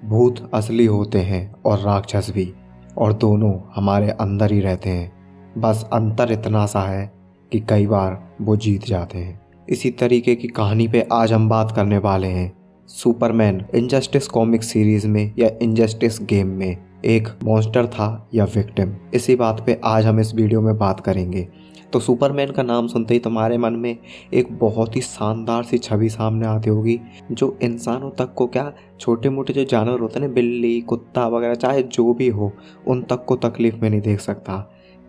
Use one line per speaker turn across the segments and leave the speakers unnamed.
भूत असली होते हैं और राक्षस भी, और दोनों हमारे अंदर ही रहते हैं। बस अंतर इतना सा है कि कई बार वो जीत जाते हैं। इसी तरीके की कहानी पे आज हम बात करने वाले हैं। सुपरमैन इनजस्टिस कॉमिक सीरीज में या इनजस्टिस गेम में एक मॉन्स्टर था या विक्टिम, इसी बात पे आज हम इस वीडियो में बात करेंगे। तो सुपरमैन का नाम सुनते ही तुम्हारे मन में एक बहुत ही शानदार सी छवि सामने आती होगी, जो इंसानों तक को क्या, छोटे मोटे जो जानवर होते हैं ना, बिल्ली कुत्ता वगैरह, चाहे जो भी हो, उन तक को तकलीफ में नहीं देख सकता।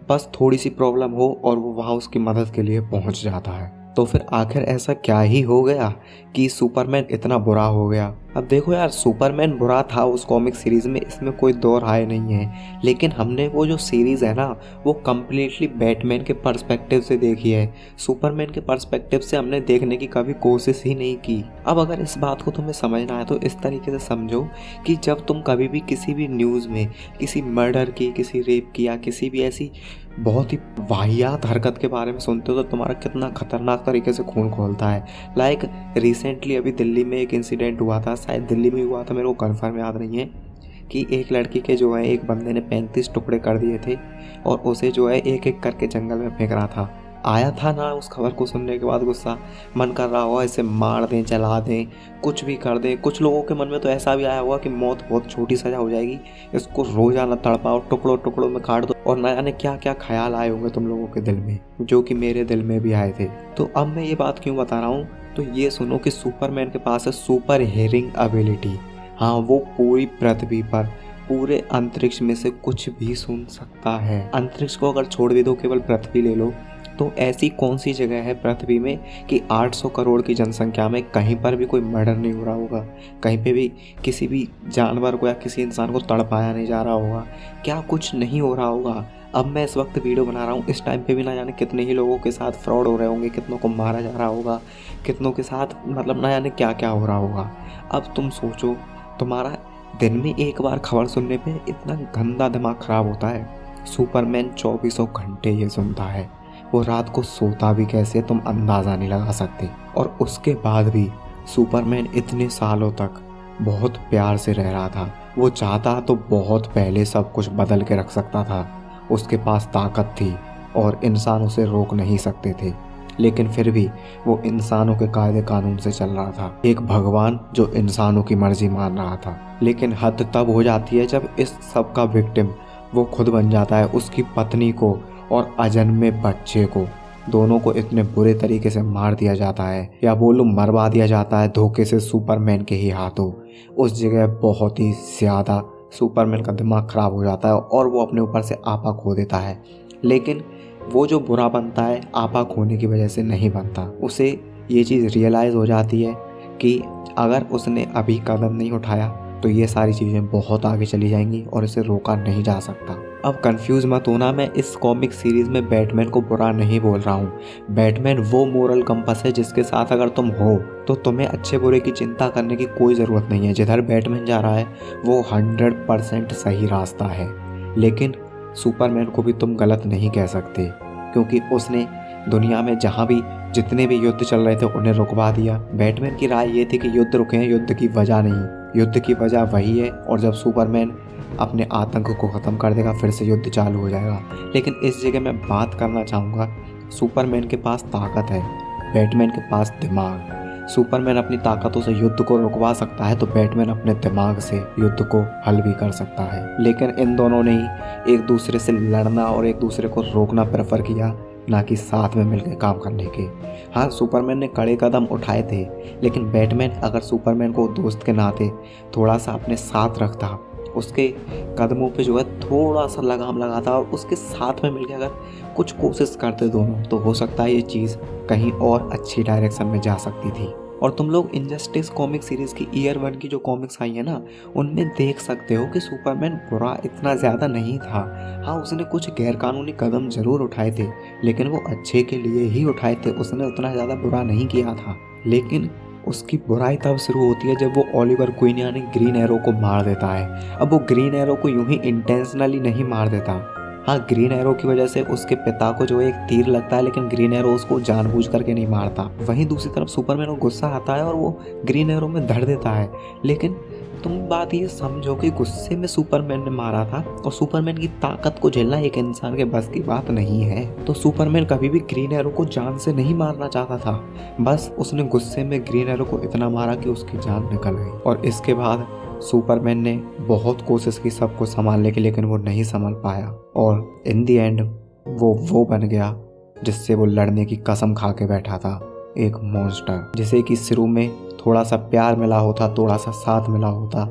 बस थोड़ी सी प्रॉब्लम हो और वो वहाँ उसकी मदद के लिए पहुँच जाता है। तो फिर आखिर ऐसा क्या ही हो गया कि सुपरमैन इतना बुरा हो गया। अब देखो यार, सुपरमैन बुरा था उस कॉमिक सीरीज में, इसमें कोई दो राय नहीं है। लेकिन हमने वो जो सीरीज है ना, वो कम्प्लीटली बैटमैन के पर्सपेक्टिव से देखी है। सुपरमैन के पर्सपेक्टिव से हमने देखने की कभी कोशिश ही नहीं की। अब अगर इस बात को तुम्हें समझना है तो इस तरीके से समझो कि जब तुम कभी भी किसी भी न्यूज़ में किसी मर्डर की, किसी रेप की या किसी भी ऐसी बहुत ही वाहियात हरकत के बारे में सुनते हो तो तुम्हारा कितना खतरनाक तरीके से खून खोलता है। लाइक रिसेंटली अभी दिल्ली में एक इंसिडेंट हुआ था, शायद दिल्ली में हुआ था, मेरे को कंफर्म याद नहीं है, कि एक लड़की के जो है एक बंदे ने 35 टुकड़े कर दिए थे और उसे जो है एक एक करके जंगल में फेंक रहा था। आया था ना उस खबर को सुनने के बाद गुस्सा, मन कर रहा होगा इसे मार दें, जला दें, कुछ भी कर दें। कुछ लोगों के मन में तो ऐसा भी आया होगा कि मौत बहुत छोटी सजा हो जाएगी, इसको रोजाना तड़पाओ, टुकड़ों टुकड़ों में काट दो, और न जाने क्या क्या ख्याल आए होंगे तुम लोगों के दिल में, जो कि मेरे दिल में भी आए थे। तो अब मैं ये बात क्यों बता रहा हूँ, तो ये सुनो कि सुपरमैन के पास है सुपर हियरिंग एबिलिटी। हाँ, वो पूरी पृथ्वी पर, पूरे अंतरिक्ष में से कुछ भी सुन सकता है। अंतरिक्ष को अगर छोड़ भी दो, केवल पृथ्वी ले लो, तो ऐसी कौन सी जगह है पृथ्वी में कि 800 करोड़ की जनसंख्या में कहीं पर भी कोई मर्डर नहीं हो रहा होगा, कहीं पे भी किसी भी जानवर को या किसी इंसान को तड़पाया नहीं जा रहा होगा, क्या कुछ नहीं हो रहा होगा। अब मैं इस वक्त वीडियो बना रहा हूँ, इस टाइम पे भी ना जाने कितने ही लोगों के साथ फ्रॉड हो रहे होंगे, कितनों को मारा जा रहा होगा, कितनों के साथ मतलब ना जाने क्या क्या हो रहा होगा। अब तुम सोचो, तुम्हारा दिन में एक बार खबर सुनने पे इतना गंदा दिमाग खराब होता है। सुपरमैन 24 घंटे ये सुनता है। वो रात को सोता भी कैसे तुम अंदाज़ा नहीं लगा सकते। और उसके बाद भी सुपरमैन इतने सालों तक बहुत प्यार से रह रहा था। वो चाहता तो बहुत पहले सब कुछ बदल के रख सकता था। उसके पास ताकत थी और इंसान उसे रोक नहीं सकते थे, लेकिन फिर भी वो इंसानों के कायदे कानून से चल रहा था, एक भगवान जो इंसानों की मर्जी मान रहा था। लेकिन हद तब हो जाती है जब इस सब का विक्टिम वो खुद बन जाता है। उसकी पत्नी को और अजन्मे बच्चे को, दोनों को इतने बुरे तरीके से मार दिया जाता है, या बोलो मरवा दिया जाता है धोखे से सुपरमैन के ही हाथों। उस जगह बहुत ही ज़्यादा सुपरमैन का दिमाग ख़राब हो जाता है और वो अपने ऊपर से आपा खो देता है। लेकिन वो जो बुरा बनता है आपा खोने की वजह से नहीं बनता। उसे ये चीज़ रियलाइज़ हो जाती है कि अगर उसने अभी कदम नहीं उठाया तो ये सारी चीज़ें बहुत आगे चली जाएंगी और इसे रोका नहीं जा सकता। अब कंफ्यूज मत होना, मैं इस कॉमिक सीरीज़ में बैटमैन को बुरा नहीं बोल रहा हूँ। बैटमैन वो मोरल कंपास है जिसके साथ अगर तुम हो तो तुम्हें अच्छे बुरे की चिंता करने की कोई ज़रूरत नहीं है। जिधर बैटमैन जा रहा है वो 100% सही रास्ता है। लेकिन सुपरमैन को भी तुम गलत नहीं कह सकते, क्योंकि उसने दुनिया में जहाँ भी जितने भी युद्ध चल रहे थे उन्हें रुकवा दिया। बैटमैन की राय ये थी कि युद्ध रुके हैं, युद्ध की वजह नहीं, युद्ध की वजह वही है, और जब सुपरमैन अपने आतंक को ख़त्म कर देगा फिर से युद्ध चालू हो जाएगा। लेकिन इस जगह मैं बात करना चाहूँगा, सुपरमैन के पास ताकत है, बैटमैन के पास दिमाग। सुपरमैन अपनी ताकतों से युद्ध को रुकवा सकता है तो बैटमैन अपने दिमाग से युद्ध को हल भी कर सकता है। लेकिन इन दोनों ने ही एक दूसरे से लड़ना और एक दूसरे को रोकना प्रेफर किया, ना कि साथ में मिलकर काम करने के। हाँ, सुपरमैन ने कड़े कदम उठाए थे, लेकिन बैटमैन अगर सुपरमैन को दोस्त के नाते थोड़ा सा अपने साथ रखता, उसके कदमों पे जो है थोड़ा सा लगाम लगाता और उसके साथ में मिलकर अगर कुछ कोशिश करते दोनों, तो हो सकता है ये चीज़ कहीं और अच्छी डायरेक्शन में जा सकती थी। और तुम लोग इनजस्टिस कॉमिक सीरीज़ की ईयर 1 की जो कॉमिक्स आई है ना, उनमें देख सकते हो कि सुपरमैन बुरा इतना ज़्यादा नहीं था। हाँ, उसने कुछ गैरकानूनी कदम ज़रूर उठाए थे, लेकिन वो अच्छे के लिए ही उठाए थे। उसने उतना ज़्यादा बुरा नहीं किया था। लेकिन उसकी बुराई तब शुरू होती है जब वो ओलिवर क्वीन यानी ग्रीन एरो को मार देता है। अब वो ग्रीन एरो को यूं ही इंटेंशनली नहीं मार देता। हाँ, ग्रीन एरो की वजह से उसके पिता को जो एक तीर लगता है, लेकिन ग्रीन एरो उसको जानबूझ करके नहीं मारता। वहीं दूसरी तरफ सुपरमैन को गुस्सा आता है और वो ग्रीन एरो में धर देता है, लेकिन तुम बात ये समझो कि गुस्से में सुपरमैन ने मारा था और सुपरमैन की ताकत को झेलना एक इंसान के बस की बात नहीं है। तो सुपरमैन कभी भी ग्रीन एरो को जान से नहीं मारना चाहता था, बस उसने गुस्से में ग्रीन एरो को इतना मारा कि उसकी जान निकल गई। और इसके बाद सुपरमैन ने बहुत कोशिश की सबको संभालने की, लेकिन वो नहीं संभाल पाया और इन दी एंड वो बन गया जिससे वो लड़ने की कसम खा के बैठा था, एक मॉन्स्टर। जिसे कि शुरू में थोड़ा सा प्यार मिला होता, थोड़ा सा साथ मिला होता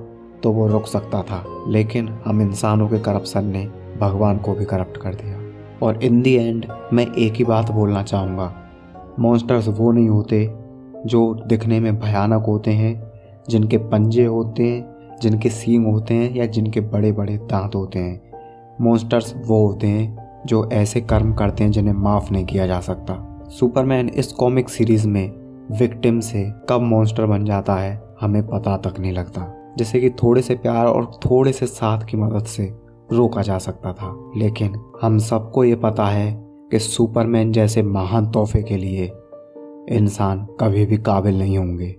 तो वो रुक सकता था, लेकिन हम इंसानों के करप्शन ने भगवान को भी करप्ट कर दिया। और इन दी एंड मैं एक ही बात बोलना चाहूँगा, मॉन्स्टर्स वो नहीं होते जो दिखने में भयानक होते हैं, जिनके पंजे होते हैं, जिनके सींग होते हैं या जिनके बड़े बड़े दांत होते हैं। मॉन्स्टर्स वो होते हैं जो ऐसे कर्म करते हैं जिन्हें माफ़ नहीं किया जा सकता। सुपरमैन इस कॉमिक सीरीज़ में विक्टिम से कब मॉन्स्टर बन जाता है हमें पता तक नहीं लगता। जैसे कि थोड़े से प्यार और थोड़े से साथ की मदद से रोका जा सकता था, लेकिन हम सबको ये पता है कि सुपरमैन जैसे महान तोहफे के लिए इंसान कभी भी काबिल नहीं होंगे।